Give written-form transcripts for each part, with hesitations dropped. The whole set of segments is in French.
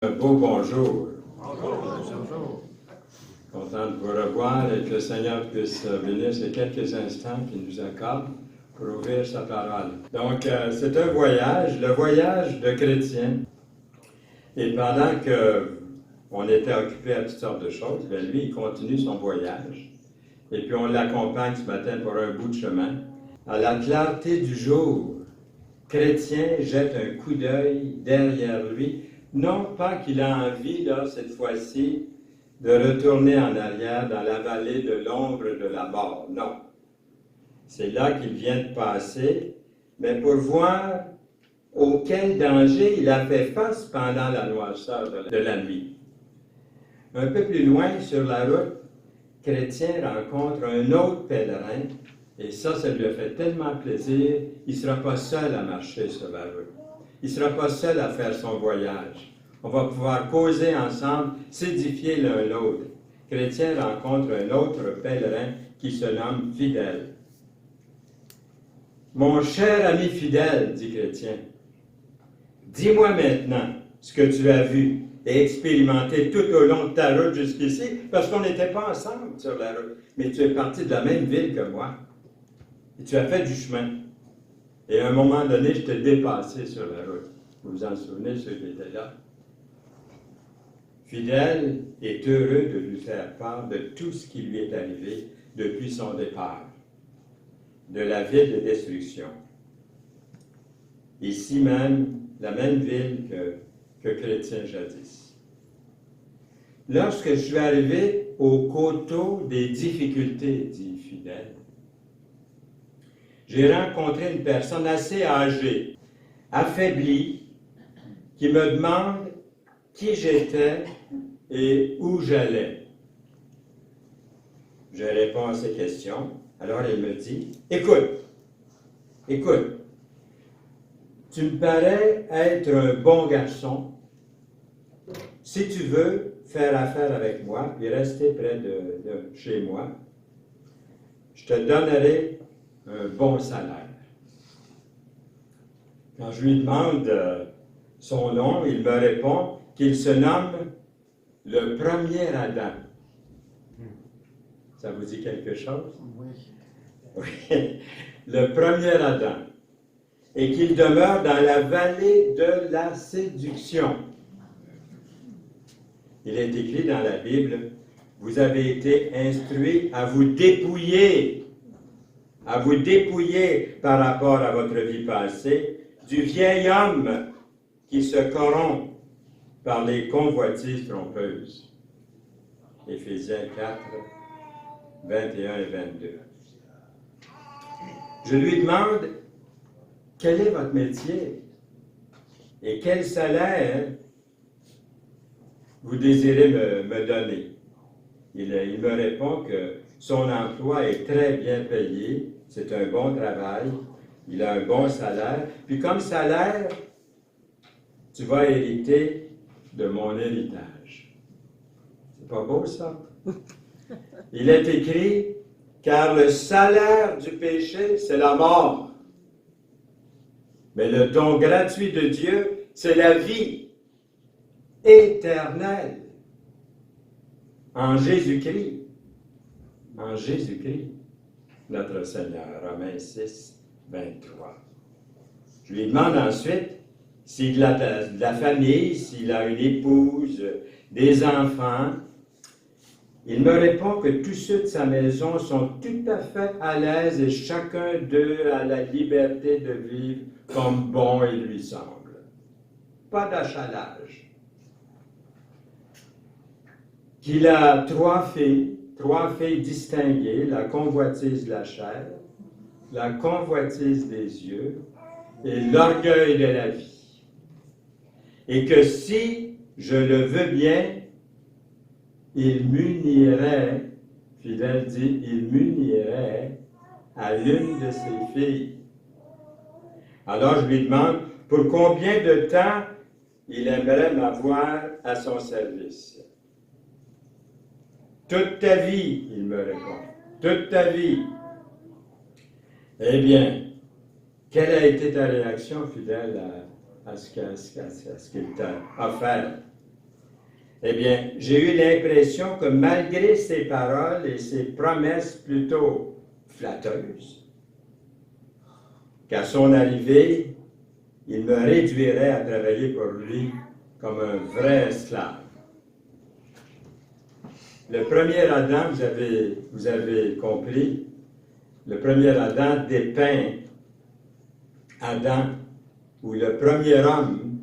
Un beau bonjour. Bonjour. Content de vous revoir et que le Seigneur puisse bénir ces quelques instants qu'il nous accorde pour ouvrir sa parole. Donc, c'est un voyage, le voyage de chrétien. Et pendant qu'on était occupé à toutes sortes de choses, bien lui, il continue son voyage. Et puis, on l'accompagne ce matin pour un bout de chemin. À la clarté du jour, chrétien jette un coup d'œil derrière lui. Non pas qu'il a envie, là, cette fois-ci, de retourner en arrière dans la vallée de l'ombre de la mort. Non. C'est là qu'il vient de passer, mais pour voir auquel danger il a fait face pendant la noirceur de la nuit. Un peu plus loin, sur la route, chrétien rencontre un autre pèlerin, et ça lui a fait tellement plaisir, il ne sera pas seul à marcher sur la route. Il ne sera pas seul à faire son voyage. On va pouvoir causer ensemble, s'édifier l'un l'autre. Chrétien rencontre un autre pèlerin qui se nomme Fidèle. Mon cher ami fidèle, dit Chrétien, dis-moi maintenant ce que tu as vu et expérimenté tout au long de ta route jusqu'ici, parce qu'on n'était pas ensemble sur la route, mais tu es parti de la même ville que moi. Et tu as fait du chemin. Et à un moment donné, je t'ai dépassé sur la route. Vous vous en souvenez, ceux qui étaient là? Fidèle est heureux de lui faire part de tout ce qui lui est arrivé depuis son départ, de la ville de destruction. Ici même, la même ville que Chrétien jadis. Lorsque je suis arrivé au coteau des difficultés, dit Fidèle, j'ai rencontré une personne assez âgée, affaiblie, qui me demande qui j'étais et où j'allais. Je réponds à ses questions. Alors elle me dit, écoute, tu me parais être un bon garçon. Si tu veux faire affaire avec moi et rester près de chez moi, je te donnerai un bon salaire. Quand je lui demande son nom, il me répond qu'il se nomme le premier Adam. Ça vous dit quelque chose? Oui. Le premier Adam. Et qu'il demeure dans la vallée de la séduction. Il est écrit dans la Bible, vous avez été instruits à vous dépouiller par rapport à votre vie passée, du vieil homme qui se corrompt par les convoitises trompeuses. Éphésiens 4, 21 et 22. Je lui demande, quel est votre métier et quel salaire vous désirez me donner? Il me répond que son emploi est très bien payé, c'est un bon travail, il a un bon salaire, puis comme salaire, tu vas hériter de mon héritage. C'est pas beau, ça? Il est écrit, car le salaire du péché, c'est la mort. Mais le don gratuit de Dieu, c'est la vie éternelle en Jésus-Christ. En Jésus-Christ, notre Seigneur. Romains 6, 23. Je lui demande ensuite s'il a de la famille, s'il a une épouse, des enfants. Il me répond que tous ceux de sa maison sont tout à fait à l'aise et chacun d'eux a la liberté de vivre comme bon il lui semble. Pas d'achalage. Qu'il a trois filles distinguées, la convoitise de la chair, la convoitise des yeux et l'orgueil de la vie. Et que si je le veux bien, il m'unirait, Fidèle dit, il m'unirait à l'une de ses filles. Alors je lui demande pour combien de temps il aimerait m'avoir à son service. Toute ta vie, il me répond. Toute ta vie. Eh bien, quelle a été ta réaction, Fidèle, à ce qu'il t'a offert? Eh bien, j'ai eu l'impression que malgré ses paroles et ses promesses plutôt flatteuses, qu'à son arrivée, il me réduirait à travailler pour lui comme un vrai esclave. Le premier Adam, vous avez compris, le premier Adam dépeint Adam, ou le premier homme,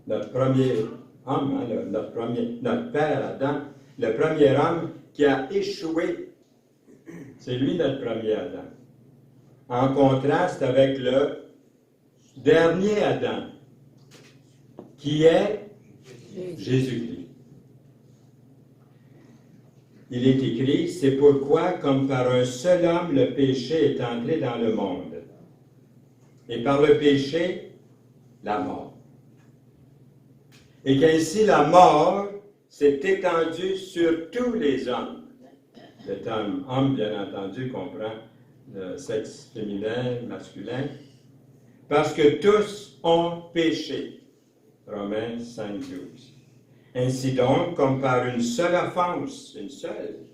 notre premier homme, notre père Adam, le premier homme qui a échoué. C'est lui notre premier Adam. En contraste avec le dernier Adam, qui est Jésus-Christ. Il est écrit, c'est pourquoi, comme par un seul homme, le péché est entré dans le monde. Et par le péché, la mort. Et qu'ainsi la mort s'est étendue sur tous les hommes. Le terme homme, bien entendu, comprend le sexe féminin, masculin, parce que tous ont péché. Romains 5, 12. Ainsi donc, comme par une seule offense, une seule,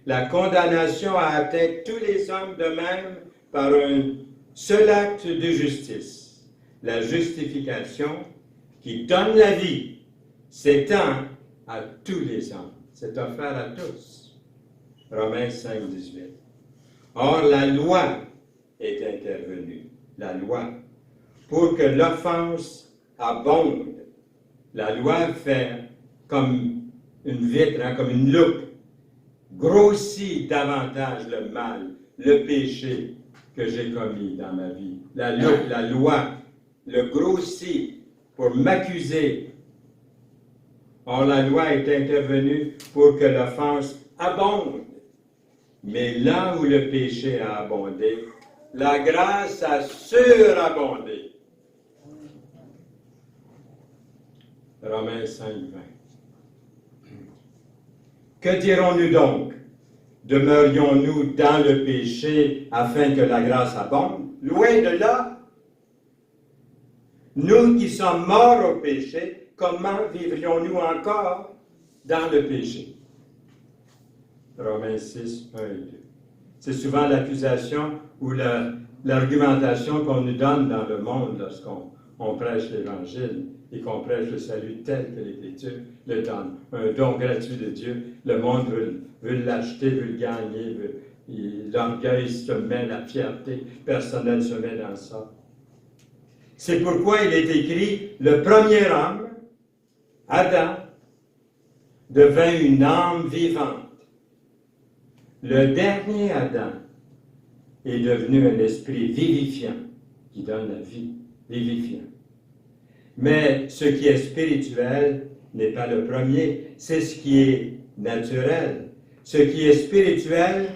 la condamnation a atteint tous les hommes de même par un seul acte de justice, la justification qui donne la vie, s'étend à tous les hommes. C'est offert à tous. Romains 5, 18. Or, la loi est intervenue, la loi, pour que l'offense abonde. La loi fait comme une vitre, comme une loupe, grossit davantage le mal, le péché que j'ai commis dans ma vie. La loupe, la loi, le grossit pour m'accuser. Or, la loi est intervenue pour que l'offense abonde. Mais là où le péché a abondé, la grâce a surabondé. Romains 5, 20. Que dirons-nous donc? Demeurions-nous dans le péché afin que la grâce abonde? Loin de là. Nous qui sommes morts au péché, comment vivrions-nous encore dans le péché? Romains 6, 1 et 2. C'est souvent l'accusation ou l'argumentation qu'on nous donne dans le monde lorsqu'on prêche l'Évangile et qu'on prêche le salut tel que l'Écriture le donne. Un don gratuit de Dieu. Le monde veut l'acheter, veut le gagner. L'orgueil se met, la fierté personnelle se met dans ça. C'est pourquoi il est écrit, le premier homme, Adam, devint une âme vivante. Le dernier Adam est devenu un esprit vivifiant qui donne la vie, vivifiant. Mais ce qui est spirituel n'est pas le premier, c'est ce qui est naturel. Ce qui est spirituel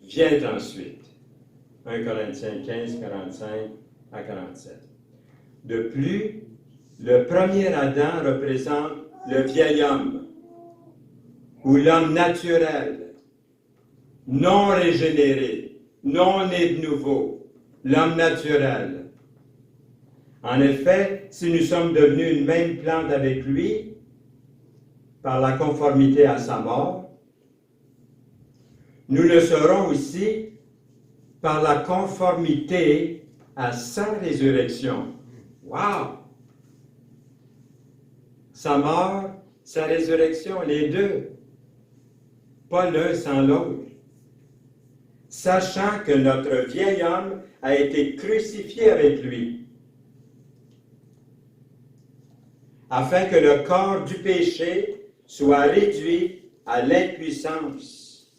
vient ensuite. 1 Corinthiens 15, 45 à 47. De plus, le premier Adam représente le vieil homme, ou l'homme naturel, non régénéré, non né de nouveau, l'homme naturel. En effet, si nous sommes devenus une même plante avec lui, par la conformité à sa mort, nous le serons aussi par la conformité à sa résurrection. Wow! Sa mort, sa résurrection, les deux. Pas l'un sans l'autre. Sachant que notre vieil homme a été crucifié avec lui, afin que le corps du péché soit réduit à l'impuissance,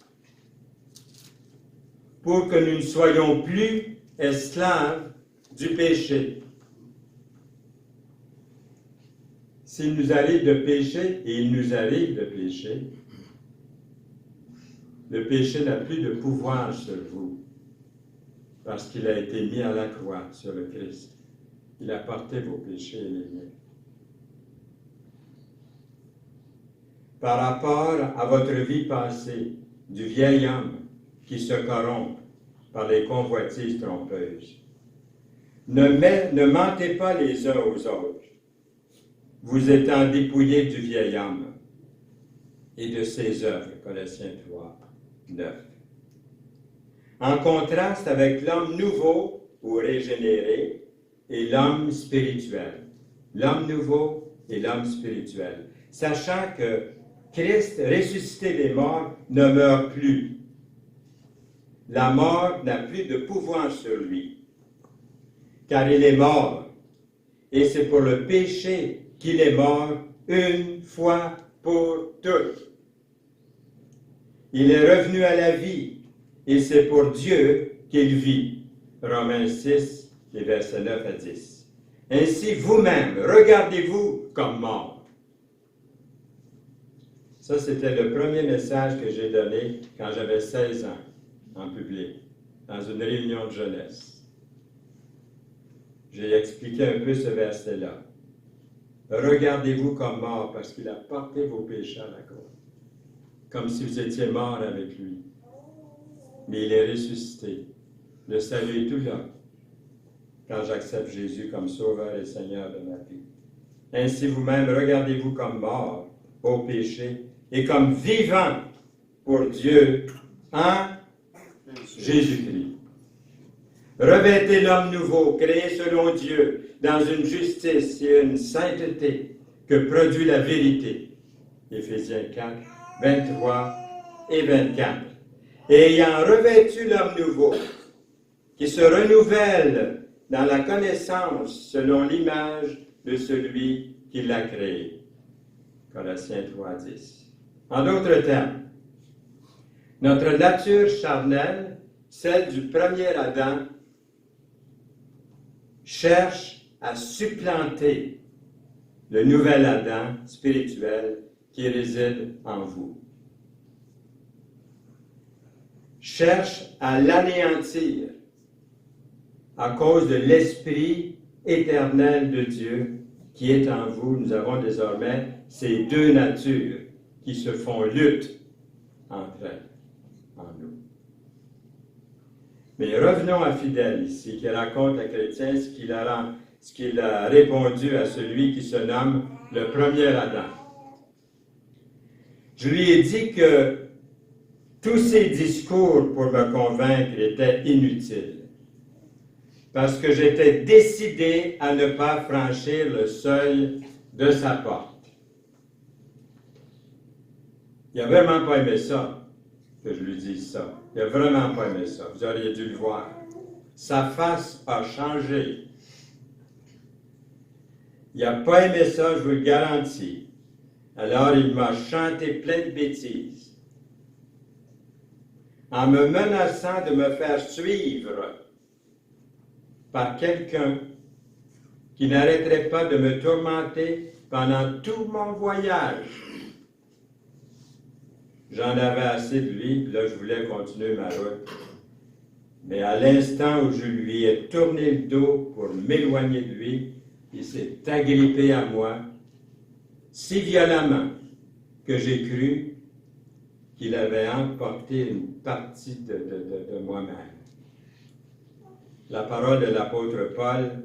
pour que nous ne soyons plus esclaves du péché. S'il nous arrive de pécher, et il nous arrive de pécher, le péché n'a plus de pouvoir sur vous, parce qu'il a été mis à la croix sur le Christ. Il a porté vos péchés et les miens. Par rapport à votre vie passée, du vieil homme qui se corrompt par les convoitises trompeuses. Ne mentez pas les uns aux autres, vous étant dépouillés du vieil homme et de ses œuvres, Colossiens 3, 9. En contraste avec l'homme nouveau ou régénéré et l'homme spirituel. L'homme nouveau et l'homme spirituel. Sachant que Christ, ressuscité des morts, ne meurt plus. La mort n'a plus de pouvoir sur lui, car il est mort. Et c'est pour le péché qu'il est mort une fois pour toutes. Il est revenu à la vie, et c'est pour Dieu qu'il vit. Romains 6, les versets 9 à 10. Ainsi, vous-même, regardez-vous comme mort. Ça, c'était le premier message que j'ai donné quand j'avais 16 ans, en public, dans une réunion de jeunesse. J'ai expliqué un peu ce verset-là. Regardez-vous comme mort, parce qu'il a porté vos péchés à la croix, comme si vous étiez mort avec lui. Mais il est ressuscité. Le salut est tout là, quand j'accepte Jésus comme Sauveur et Seigneur de ma vie. Ainsi vous-même, regardez-vous comme mort au péché et comme vivant pour Dieu en Jésus-Christ. Revêtez l'homme nouveau, créé selon Dieu, dans une justice et une sainteté que produit la vérité. Éphésiens 4, 23 et 24. Et ayant revêtu l'homme nouveau, qui se renouvelle dans la connaissance selon l'image de celui qui l'a créé. Colossiens 3, 10. En d'autres termes, notre nature charnelle, celle du premier Adam, cherche à supplanter le nouvel Adam spirituel qui réside en vous. Cherche à l'anéantir à cause de l'Esprit éternel de Dieu qui est en vous. Nous avons désormais ces deux natures qui se font lutte entre elles, en nous. Mais revenons à Fidèle ici, qui raconte à Chrétien ce qu'il a répondu à celui qui se nomme le premier Adam. Je lui ai dit que tous ces discours pour me convaincre étaient inutiles, parce que j'étais décidé à ne pas franchir le seuil de sa porte. Il n'a vraiment pas aimé ça, que je lui dise ça. Il n'a vraiment pas aimé ça. Vous auriez dû le voir. Sa face a changé. Il n'a pas aimé ça, je vous le garantis. Alors il m'a chanté plein de bêtises, en me menaçant de me faire suivre par quelqu'un qui n'arrêterait pas de me tourmenter pendant tout mon voyage. J'en avais assez de lui, puis là je voulais continuer ma route. Mais à l'instant où je lui ai tourné le dos pour m'éloigner de lui, il s'est agrippé à moi si violemment que j'ai cru qu'il avait emporté une partie de moi-même. La parole de l'apôtre Paul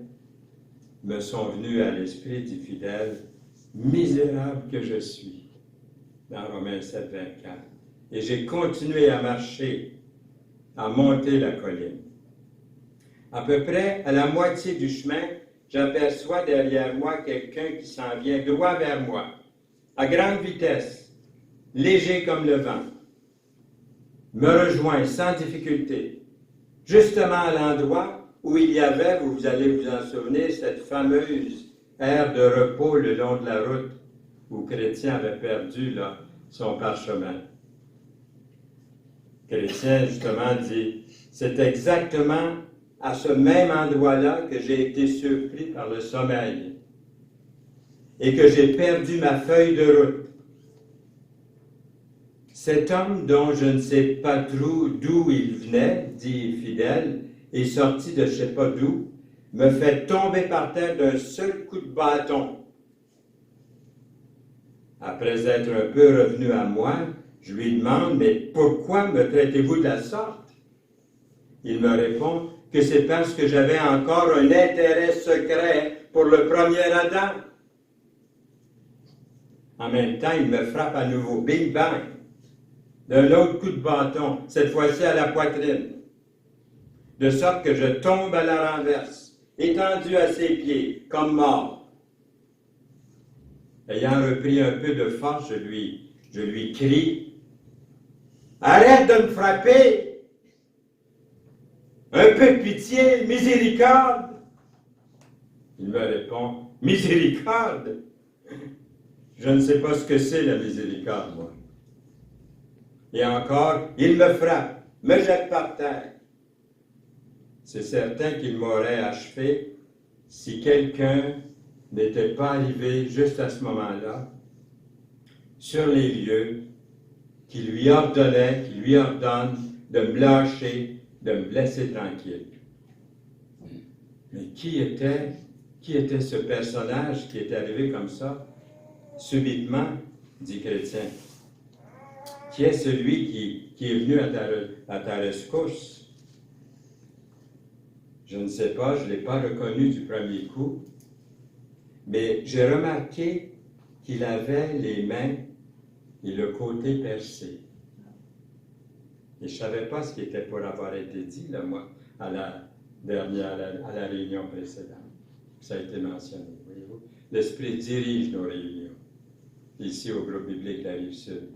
me sont venues à l'esprit, dit Fidèle, misérable que je suis, dans Romains 7, 24. Et j'ai continué à marcher, à monter la colline. À peu près à la moitié du chemin, j'aperçois derrière moi quelqu'un qui s'en vient droit vers moi, à grande vitesse, léger comme le vent. Me rejoint sans difficulté, justement à l'endroit où il y avait, vous allez vous en souvenir, cette fameuse aire de repos le long de la route où Chrétien avait perdu là, son parchemin. Chrétien, justement, dit, c'est exactement à ce même endroit-là que j'ai été surpris par le sommeil et que j'ai perdu ma feuille de route. Cet homme dont je ne sais pas trop d'où il venait, dit Fidèle, est sorti de je ne sais pas d'où, me fait tomber par terre d'un seul coup de bâton. Après être un peu revenu à moi, je lui demande, mais pourquoi me traitez-vous de la sorte? Il me répond que c'est parce que j'avais encore un intérêt secret pour le premier Adam. En même temps, il me frappe à nouveau. Bing bang! D'un autre coup de bâton, cette fois-ci à la poitrine. De sorte que je tombe à la renverse, étendu à ses pieds, comme mort. Ayant repris un peu de force, je lui crie, « Arrête de me frapper! Un peu de pitié, miséricorde! » Il me répond, « Miséricorde? Je ne sais pas ce que c'est la miséricorde, moi. » Et encore, il me frappe, me jette par terre. C'est certain qu'il m'aurait achevé si quelqu'un n'était pas arrivé juste à ce moment-là, sur les lieux, qui lui ordonne de me lâcher, de me laisser tranquille. Mais qui était ce personnage qui est arrivé comme ça, subitement, dit Chrétien? Qui est celui qui est venu à ta rescousse? Je ne sais pas, je ne l'ai pas reconnu du premier coup, mais j'ai remarqué qu'il avait les mains et le côté percé. Et je ne savais pas ce qui était pour avoir été dit, là, moi, à la réunion précédente. Ça a été mentionné, voyez-vous. L'Esprit dirige nos réunions, ici au groupe biblique La Rive-Sud.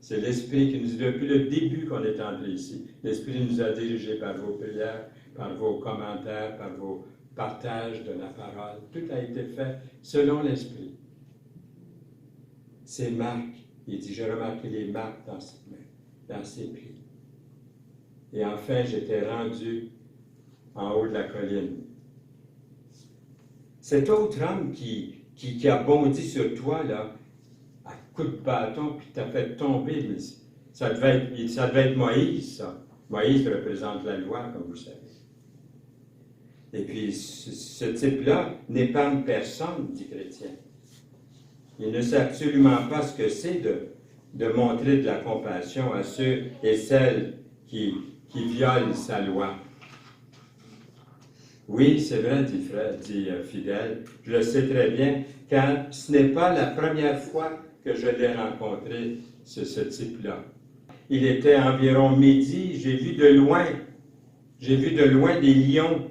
C'est l'Esprit qui nous, depuis le début qu'on est entré ici, l'Esprit nous a dirigés par vos prières, par vos commentaires, par vos partages de la parole. Tout a été fait selon l'Esprit. Ces marques, il dit, j'ai remarqué les marques dans ses mains, dans ses pieds. Et enfin, j'étais rendu en haut de la colline. Cet autre homme qui a bondi sur toi, là, à coups de bâton, puis t'a fait tomber, mais ça devait être Moïse, ça. Moïse représente la loi, comme vous savez. Et puis, ce type-là n'épargne personne, dit Chrétien. Il ne sait absolument pas ce que c'est de montrer de la compassion à ceux et celles qui violent sa loi. Oui, c'est vrai, dit Fidèle, je le sais très bien, car ce n'est pas la première fois que je l'ai rencontré, ce type-là. Il était environ midi, j'ai vu de loin des lions.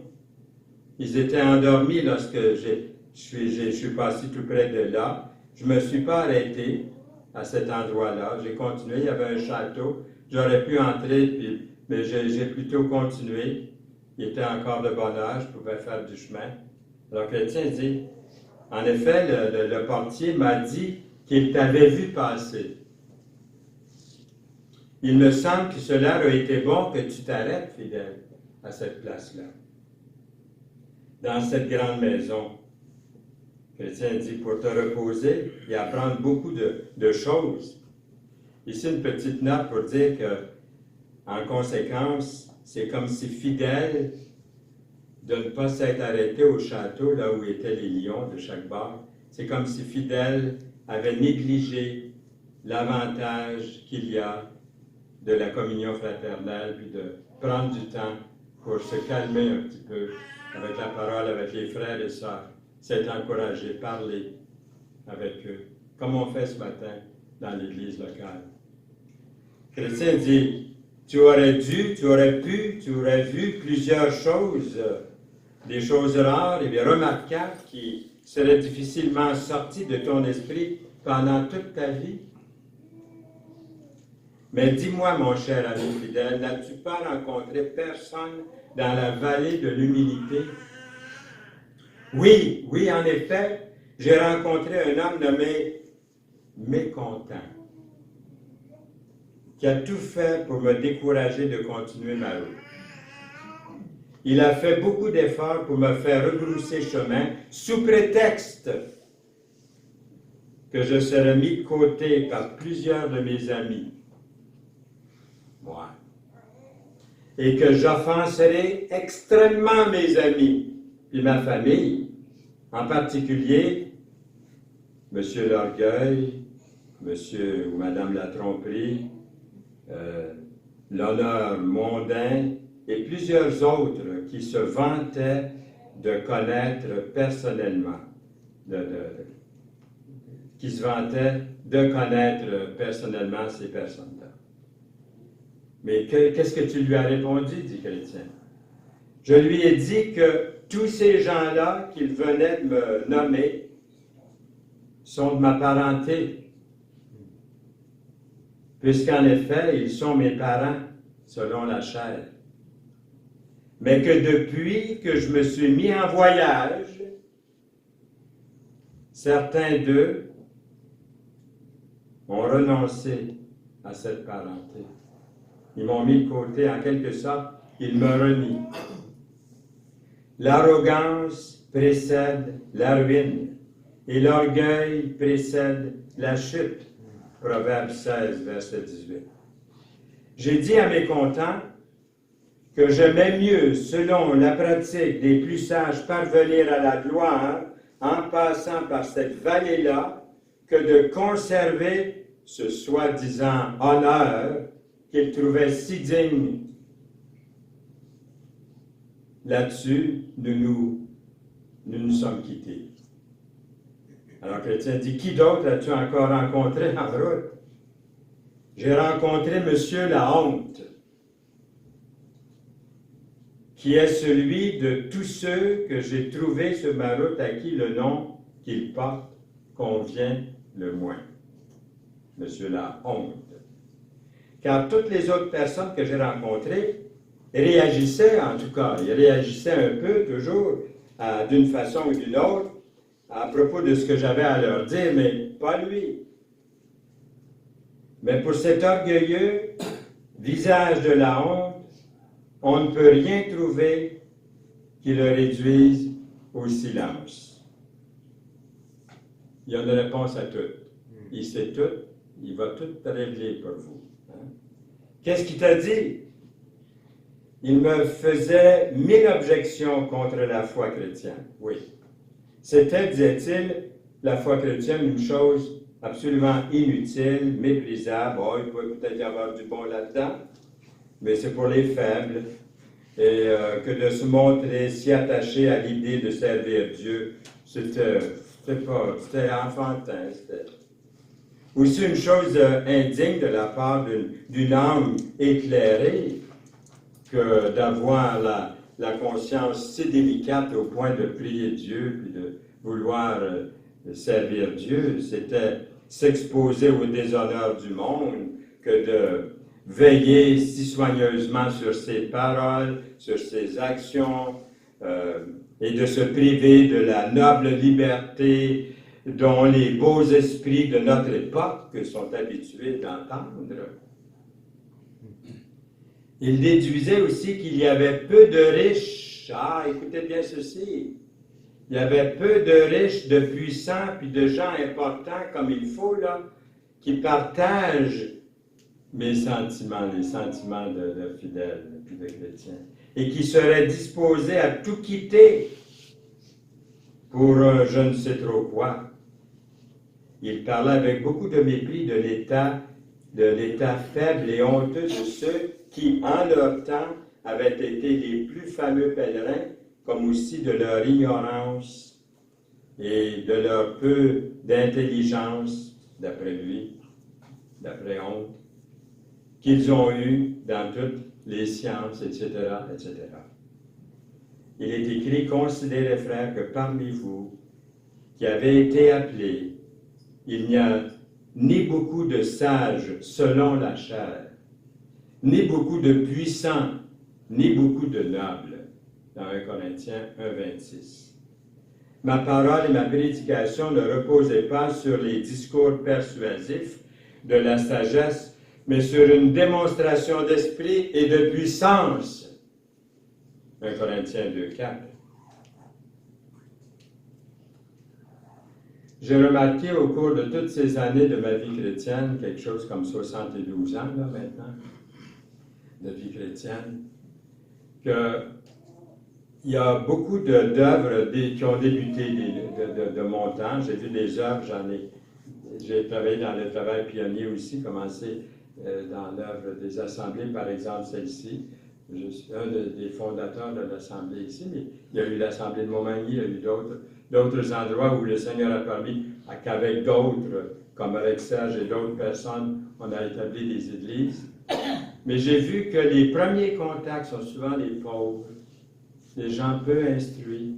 Ils étaient endormis lorsque je suis passé tout près de là. Je ne me suis pas arrêté à cet endroit-là. J'ai continué, il y avait un château. J'aurais pu entrer, mais j'ai plutôt continué. Il était encore de bonne heure, je pouvais faire du chemin. Alors Chrétien dit, en effet, le portier m'a dit qu'il t'avait vu passer. Il me semble que cela aurait été bon que tu t'arrêtes, Fidèle, à cette place-là. Dans cette grande maison, Chrétien dit, pour te reposer et apprendre beaucoup de choses. Ici, une petite note pour dire que, en conséquence, c'est comme si Fidèle de ne pas s'être arrêté au château, là où étaient les lions de chaque bord. C'est comme si Fidèle avait négligé l'avantage qu'il y a de la communion fraternelle, puis de prendre du temps pour se calmer un petit peu avec la parole, avec les frères et sœurs, s'être encouragé, parler avec eux, comme on fait ce matin dans l'église locale. Chrétien dit, tu aurais dû, tu aurais pu, tu aurais vu plusieurs choses, des choses rares et remarquables qui seraient difficilement sorties de ton esprit pendant toute ta vie. Mais dis-moi, mon cher ami fidèle, n'as-tu pas rencontré personne dans la vallée de l'humilité? Oui, en effet, j'ai rencontré un homme nommé Mécontent, qui a tout fait pour me décourager de continuer ma route. Il a fait beaucoup d'efforts pour me faire rebrousser chemin sous prétexte que je serais mis de côté par plusieurs de mes amis. Moi. Et que j'offenserai extrêmement mes amis et ma famille, en particulier M. l'Orgueil, M. ou Mme la Tromperie, l'honneur mondain et plusieurs autres qui se vantaient de connaître personnellement, qui se vantait de connaître personnellement ces personnes-là. Mais qu'est-ce que tu lui as répondu, dit Chrétien? Je lui ai dit que tous ces gens-là qu'il venait de me nommer sont de ma parenté, puisqu'en effet, ils sont mes parents, selon la chair. Mais que depuis que je me suis mis en voyage, certains d'eux ont renoncé à cette parenté. Ils m'ont mis de côté, en quelque sorte, ils me renient. L'arrogance précède la ruine et l'orgueil précède la chute. Proverbe 16, verset 18. J'ai dit à mes contents que j'aimais mieux, selon la pratique des plus sages, parvenir à la gloire en passant par cette vallée-là, que de conserver ce soi-disant honneur qu'ils trouvaient si digne. Là-dessus, nous nous sommes quittés. Alors Chrétien dit, qui d'autre as-tu encore rencontré en route? J'ai rencontré Monsieur la honte, qui est celui de tous ceux que j'ai trouvés sur ma route à qui le nom qu'il porte convient le moins. Monsieur la honte. Car toutes les autres personnes que j'ai rencontrées réagissaient, en tout cas, ils réagissaient un peu, toujours, d'une façon ou d'une autre, à propos de ce que j'avais à leur dire, mais pas lui. Mais pour cet orgueilleux visage de la honte, on ne peut rien trouver qui le réduise au silence. Il y a une réponse à tout. Il sait tout, il va tout régler pour vous. Hein? Qu'est-ce qu'il t'a dit? Il me faisait 1000 objections contre la foi chrétienne. Oui. C'était, disait-il, la foi chrétienne, une chose absolument inutile, méprisable. Oh, il peut peut-être y avoir du bon là-dedans, mais c'est pour les faibles. Et que de se montrer si attaché à l'idée de servir Dieu, c'était enfantin. C'était aussi une chose indigne de la part d'une âme éclairée que d'avoir la conscience si délicate au point de prier Dieu puis de vouloir servir Dieu. C'était s'exposer au déshonneur du monde que de veiller si soigneusement sur ses paroles, sur ses actions, et de se priver de la noble liberté dont les beaux esprits de notre époque sont habitués d'entendre. Il déduisait aussi qu'il y avait peu de riches. Ah, écoutez bien ceci. Il y avait peu de riches, de puissants, puis de gens importants comme il faut, là, qui partagent mes sentiments, les sentiments de fidèles et de chrétiens, et qui seraient disposés à tout quitter pour je ne sais trop quoi. Il parlait avec beaucoup de mépris de l'état faible et honteux de ceux qui, en leur temps, avaient été les plus fameux pèlerins, comme aussi de leur ignorance et de leur peu d'intelligence, d'après lui, d'après honte, qu'ils ont eu dans toutes les sciences, etc., etc. Il est écrit, considérez, frères, que parmi vous, qui avez été appelés, il n'y a ni beaucoup de sages selon la chair, ni beaucoup de puissants, ni beaucoup de nobles. Dans 1 Corinthiens 1,26. Ma parole et ma prédication ne reposaient pas sur les discours persuasifs de la sagesse, mais sur une démonstration d'esprit et de puissance. 1 Corinthiens 2,4. J'ai remarqué au cours de toutes ces années de ma vie chrétienne, quelque chose comme 72 ans là, maintenant, de vie chrétienne, qu'il y a beaucoup d'œuvres qui ont débuté de mon temps. J'ai vu des œuvres, j'ai travaillé dans le travail pionnier aussi, commencé dans l'œuvre des assemblées, par exemple celle-ci. Je suis un des fondateurs de l'assemblée ici, mais il y a eu l'assemblée de Montmagny, il y a eu d'autres endroits où le Seigneur a permis qu'avec d'autres, comme avec Serge et d'autres personnes, on a établi des églises. Mais j'ai vu que les premiers contacts sont souvent les pauvres, des gens peu instruits,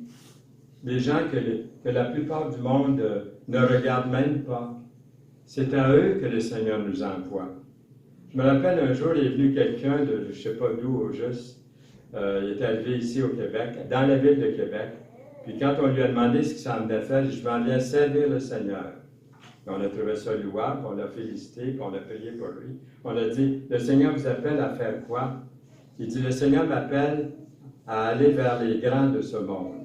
des gens que la plupart du monde ne regarde même pas. C'est à eux que le Seigneur nous envoie. Je me rappelle un jour, il est venu quelqu'un de, je ne sais pas d'où au juste, il est arrivé ici au Québec, dans la ville de Québec. Puis quand on lui a demandé ce qu'il s'en venait faire, il dit, je m'en viens servir le Seigneur. Puis on a trouvé ça louable, on l'a félicité, puis on a prié pour lui. On a dit, le Seigneur vous appelle à faire quoi? Il dit, le Seigneur m'appelle à aller vers les grands de ce monde.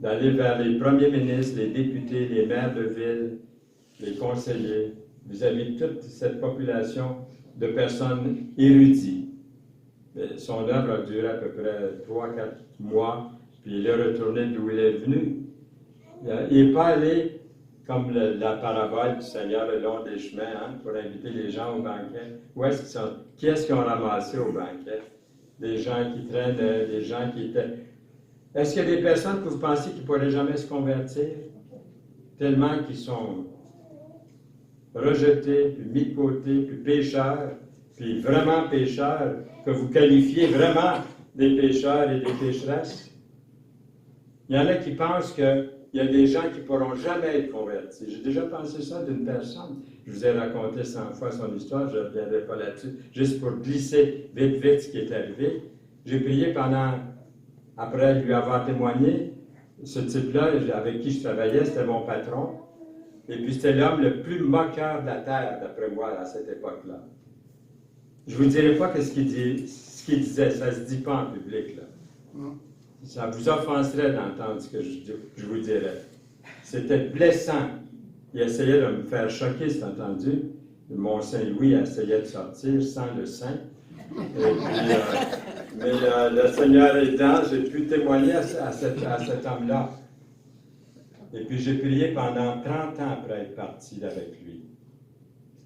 D'aller vers les premiers ministres, les députés, les maires de ville, les conseillers, vis-à-vis de toute cette population de personnes érudites. Son œuvre a duré à peu près 3-4 mois, puis il est retourné d'où il est venu. Il n'est pas allé comme la parabole du Seigneur le long des chemins, hein, pour inviter les gens au banquet. Où est-ce qu'ils sont? Qui est-ce qu'ils ont ramassé au banquet? Des gens qui traînaient, des gens qui étaient... Est-ce qu'il y a des personnes que vous pensez qui ne pourraient jamais se convertir? Tellement qu'ils sont rejetés, puis mis de côté, puis pécheurs, puis vraiment pécheurs, que vous qualifiez vraiment des pécheurs et des pécheresses. Il y en a qui pensent qu'il y a des gens qui ne pourront jamais être convertis. J'ai déjà pensé ça d'une personne. Je vous ai raconté 100 fois son histoire, je ne reviendrai pas là-dessus, juste pour glisser vite ce qui est arrivé. J'ai prié après lui avoir témoigné, ce type-là, avec qui je travaillais, c'était mon patron. Et puis c'était l'homme le plus moqueur de la terre, d'après moi, à cette époque-là. Je ne vous dirai pas ce qu'il disait, ça ne se dit pas en public, là. Ça vous offenserait d'entendre ce que je vous dirais. C'était blessant. Il essayait de me faire choquer, c'est entendu. Mon Saint-Louis essayait de sortir sans le sein. Mais le Seigneur aidant, j'ai pu témoigner à cet homme-là. Et puis j'ai prié pendant 30 ans après être parti avec lui.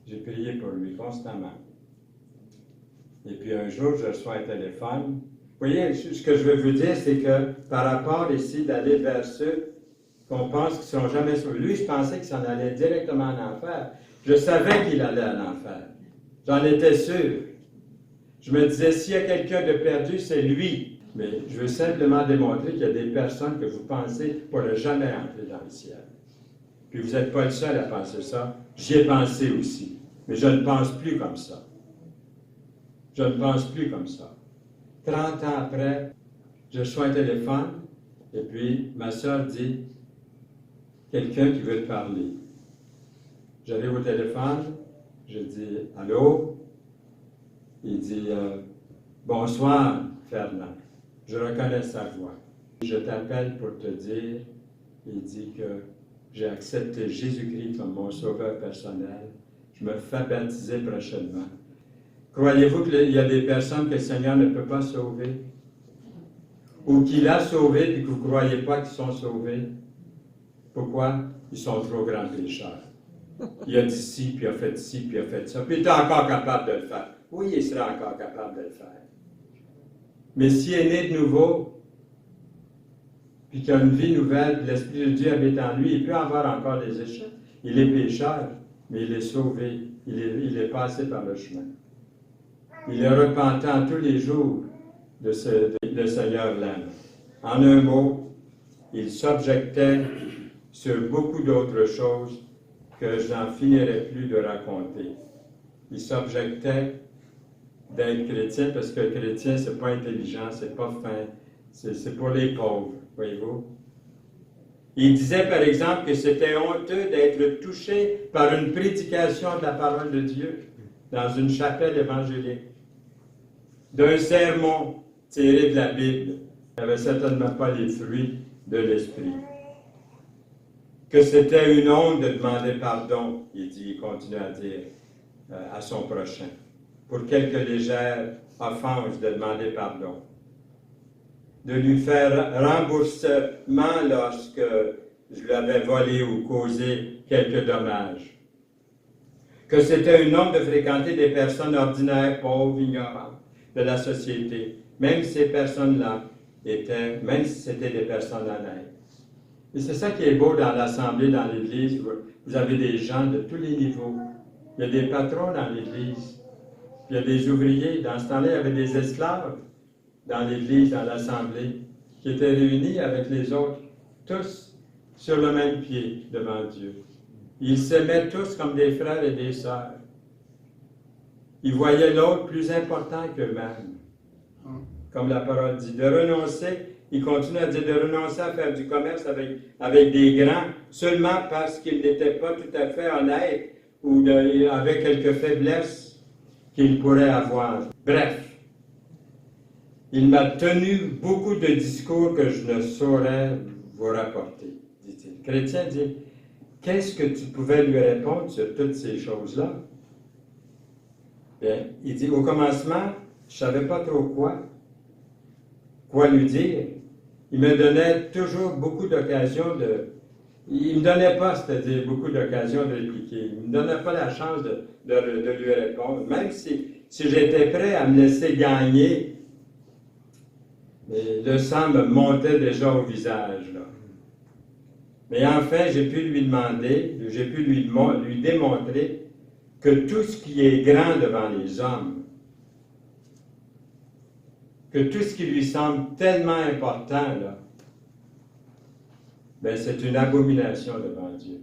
J'ai prié pour lui constamment. Et puis un jour, je reçois un téléphone. Vous voyez, ce que je veux vous dire, c'est que par rapport ici d'aller vers ceux qu'on pense qu'ils ne seront jamais sauvés. Lui, je pensais qu'il s'en allait directement en enfer. Je savais qu'il allait en enfer. J'en étais sûr. Je me disais, s'il y a quelqu'un de perdu, c'est lui. Mais je veux simplement démontrer qu'il y a des personnes que vous pensez ne pourraient jamais entrer dans le ciel. Puis vous n'êtes pas le seul à penser ça. J'y ai pensé aussi. Mais je ne pense plus comme ça. Je ne pense plus comme ça. 30 ans après, je reçois un téléphone, et puis ma soeur dit, quelqu'un qui veut te parler. J'arrive au téléphone, je dis, allô? Il dit, bonsoir, Fernand. Je reconnais sa voix. Je t'appelle pour te dire, il dit que j'ai accepté Jésus-Christ comme mon sauveur personnel. Je me fais baptiser prochainement. Croyez-vous qu'il y a des personnes que le Seigneur ne peut pas sauver? Ou qu'il a sauvé et que vous ne croyez pas qu'ils sont sauvés? Pourquoi? Ils sont trop grands pécheurs. Il a dit ci, puis il a fait ci, puis il a fait ça. Puis il est encore capable de le faire. Oui, il sera encore capable de le faire. Mais s'il est né de nouveau, puis qu'il a une vie nouvelle, puis l'Esprit de Dieu habite en lui, il peut avoir encore des échecs. Il est pécheur, mais il est sauvé. Il est passé par le chemin. Il est repentant tous les jours de le Seigneur l'aime. En un mot, il s'objectait sur beaucoup d'autres choses que je n'en finirais plus de raconter. Il s'objectait d'être chrétien parce que chrétien, c'est pas intelligent, c'est pas fin, c'est pour les pauvres, voyez-vous. Il disait par exemple que c'était honteux d'être touché par une prédication de la parole de Dieu dans une chapelle évangélique, d'un sermon tiré de la Bible, qui n'avait certainement pas les fruits de l'esprit. Que c'était une honte de demander pardon, il continue à dire à son prochain, pour quelques légères offenses de demander pardon, de lui faire remboursement lorsque je lui avais volé ou causé quelques dommages, que c'était une honte de fréquenter des personnes ordinaires, pauvres, ignorantes de la société, même si ces personnes-là même si c'était des personnes honnêtes. Et c'est ça qui est beau dans l'Assemblée, dans l'Église. Vous avez des gens de tous les niveaux. Il y a des patrons dans l'Église. Il y a des ouvriers. Dans ce temps-là, il y avait des esclaves dans l'Église, dans l'Assemblée, qui étaient réunis avec les autres, tous sur le même pied devant Dieu. Ils s'aimaient tous comme des frères et des sœurs. Ils voyaient l'autre plus important qu'eux-mêmes. Comme la parole dit. De renoncer, il continue à dire de renoncer à faire du commerce avec des grands, seulement parce qu'ils n'étaient pas tout à fait honnêtes ou avec quelques faiblesses qu'ils pourraient avoir. Bref, il m'a tenu beaucoup de discours que je ne saurais vous rapporter, dit-il. Le chrétien dit, qu'est-ce que tu pouvais lui répondre sur toutes ces choses-là? Bien, il dit, au commencement, je ne savais pas trop quoi lui dire. Il me donnait toujours beaucoup d'occasions Il ne me donnait pas, c'est-à-dire beaucoup d'occasions de répliquer. Il ne me donnait pas la chance de lui répondre. Même si j'étais prêt à me laisser gagner, le sang me montait déjà au visage, là. Mais enfin, j'ai pu lui demander, j'ai pu lui démontrer que tout ce qui est grand devant les hommes, que tout ce qui lui semble tellement important, là, ben c'est une abomination devant Dieu.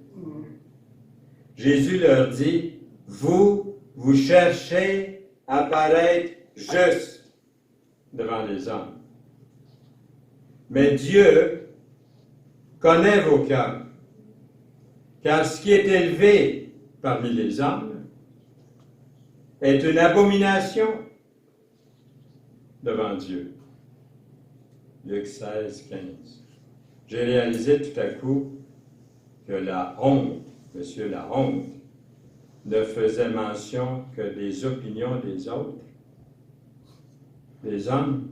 Jésus leur dit, vous cherchez à paraître juste devant les hommes. Mais Dieu connaît vos cœurs, car ce qui est élevé parmi les hommes est une abomination devant Dieu. Luc 16, 15. J'ai réalisé tout à coup que la honte, monsieur, la honte, ne faisait mention que des opinions des autres, des hommes.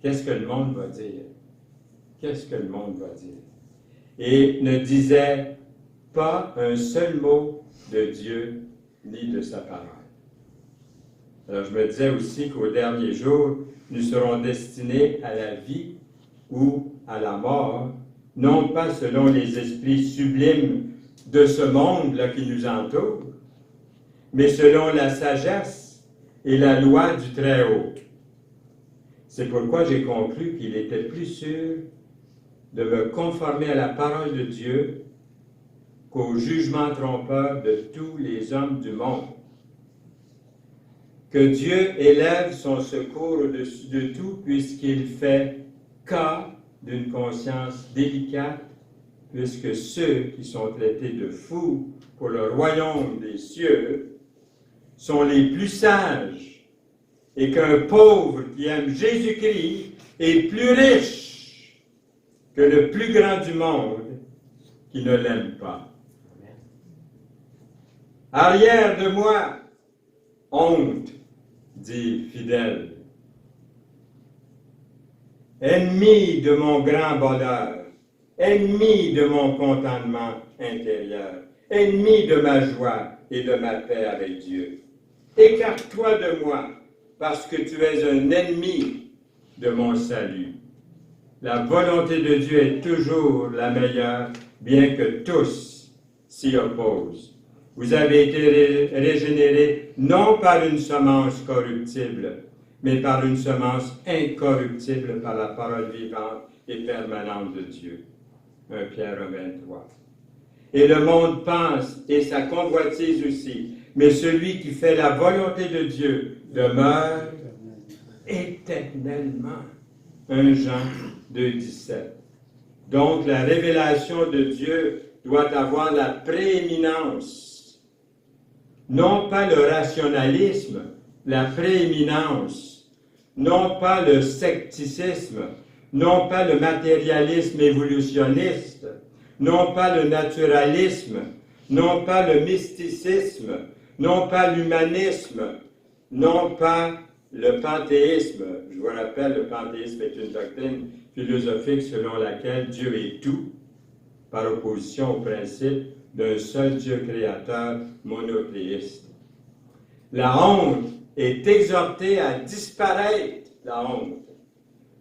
Qu'est-ce que le monde va dire? Qu'est-ce que le monde va dire? Et ne disait pas un seul mot de Dieu ni de sa parole. Alors je me disais aussi qu'au dernier jour, nous serons destinés à la vie ou à la mort, non pas selon les esprits sublimes de ce monde-là qui nous entoure, mais selon la sagesse et la loi du Très-Haut. C'est pourquoi j'ai conclu qu'il était plus sûr de me conformer à la parole de Dieu qu'au jugement trompeur de tous les hommes du monde. Que Dieu élève son secours au-dessus de tout, puisqu'il fait cas d'une conscience délicate, puisque ceux qui sont traités de fous pour le royaume des cieux sont les plus sages, et qu'un pauvre qui aime Jésus-Christ est plus riche que le plus grand du monde qui ne l'aime pas. Arrière de moi, honte, dit fidèle. Ennemi de mon grand bonheur, ennemi de mon contentement intérieur, ennemi de ma joie et de ma paix avec Dieu. Écarte-toi de moi, parce que tu es un ennemi de mon salut. La volonté de Dieu est toujours la meilleure, bien que tous s'y opposent. Vous avez été régénérés non par une semence corruptible, mais par une semence incorruptible par la parole vivante et permanente de Dieu. 1 Pierre 23. Et le monde pense, et sa convoitise aussi, mais celui qui fait la volonté de Dieu demeure éternellement. 1 Jean 2, 17. Donc la révélation de Dieu doit avoir la prééminence. Non pas le rationalisme, la prééminence. Non pas le scepticisme, non pas le matérialisme évolutionniste, non pas le naturalisme, non pas le mysticisme, non pas l'humanisme, non pas le panthéisme. Je vous rappelle, le panthéisme est une doctrine philosophique selon laquelle Dieu est tout, par opposition au principe d'un seul Dieu créateur monothéiste. La honte est exhortée à disparaître, la honte,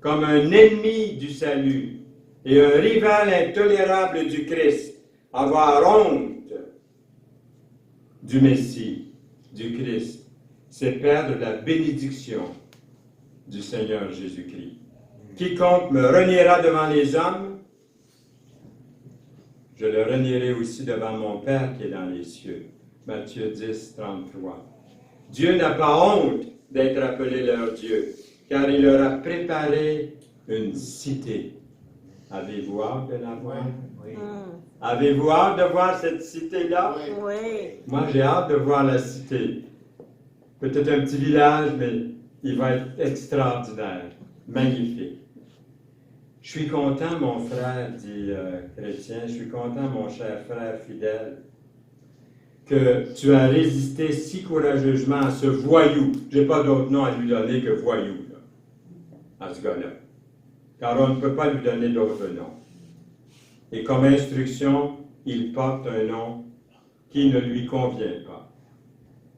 comme un ennemi du salut, et un rival intolérable du Christ, avoir honte du Messie, du Christ, c'est perdre la bénédiction du Seigneur Jésus-Christ. Quiconque me reniera devant les hommes, je le renierai aussi devant mon Père qui est dans les cieux. Matthieu 10, 33. Dieu n'a pas honte d'être appelé leur Dieu, car il leur a préparé une cité. Avez-vous hâte de la voir? Oui. Avez-vous hâte de voir cette cité-là? Oui. Moi, j'ai hâte de voir la cité. Peut-être un petit village, mais il va être extraordinaire, magnifique. Je suis content, mon frère, dit Chrétien, je suis content, mon cher frère fidèle, que tu as résisté si courageusement à ce voyou. Je n'ai pas d'autre nom à lui donner que voyou, là, à ce gars-là. Car on ne peut pas lui donner d'autre nom. Et comme instruction, il porte un nom qui ne lui convient pas.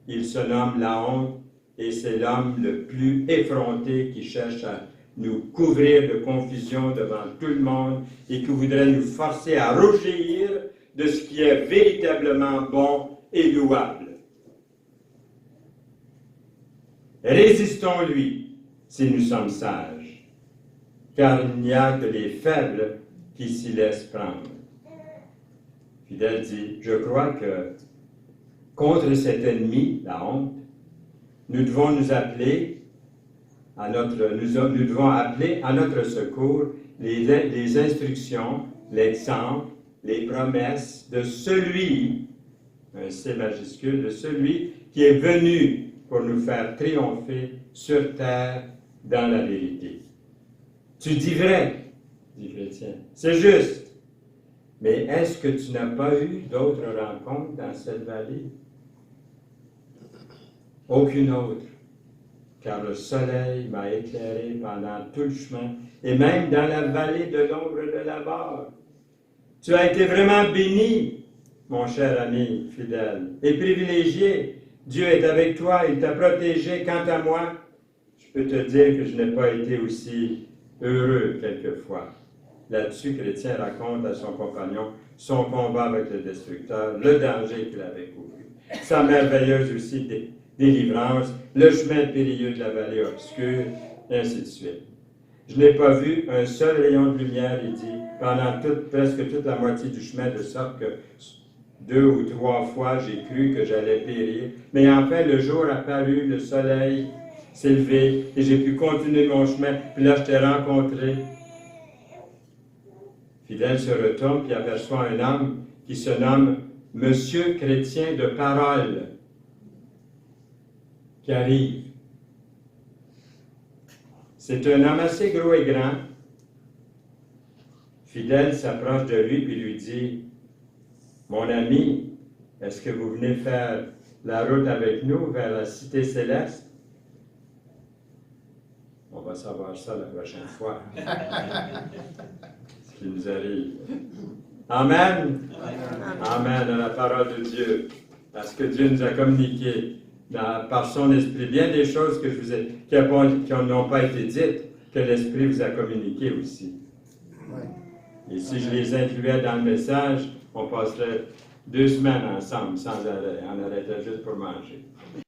Il se nomme la honte et c'est l'homme le plus effronté qui cherche à nous couvrir de confusion devant tout le monde et qui voudrait nous forcer à rougir de ce qui est véritablement bon et louable. Résistons-lui si nous sommes sages, car il n'y a que les faibles qui s'y laissent prendre. Fidèle dit, je crois que contre cet ennemi, la honte, nous devons nous appeler nous devons appeler à notre secours les instructions, l'exemple, les promesses de celui, un C majuscule, de celui qui est venu pour nous faire triompher sur terre dans la vérité. Tu dis vrai, dit Chrétien, c'est juste. Mais est-ce que tu n'as pas eu d'autres rencontres dans cette vallée? Aucune autre, car le soleil m'a éclairé pendant tout le chemin, et même dans la vallée de l'ombre de la mort. Tu as été vraiment béni, mon cher ami fidèle, et privilégié. Dieu est avec toi, il t'a protégé. Quant à moi, je peux te dire que je n'ai pas été aussi heureux quelquefois. Là-dessus, Chrétien raconte à son compagnon son combat avec le destructeur, le danger qu'il avait couru, sa merveilleuse aussi délivrance, le chemin périlleux de la vallée obscure, et ainsi de suite. Je n'ai pas vu un seul rayon de lumière, il dit, pendant presque toute la moitié du chemin, de sorte que 2 ou 3 fois j'ai cru que j'allais périr. Mais enfin, le jour a paru, le soleil s'est levé, et j'ai pu continuer mon chemin, puis là, je t'ai rencontré. Fidèle se retourne, puis aperçoit un homme qui se nomme Monsieur Chrétien de Parole, qui arrive. C'est un homme assez gros et grand. Fidèle s'approche de lui et lui dit, « Mon ami, est-ce que vous venez faire la route avec nous vers la cité céleste? » On va savoir ça la prochaine fois. Ce qui nous arrive. Amen. Amen à la parole de Dieu, à ce que Dieu nous a communiqué par son Esprit. Bien des choses que qui n'ont pas été dites, que l'Esprit vous a communiquées aussi. Et si je les incluais dans le message, on passerait 2 semaines ensemble sans arrêt. On arrêtait juste pour manger.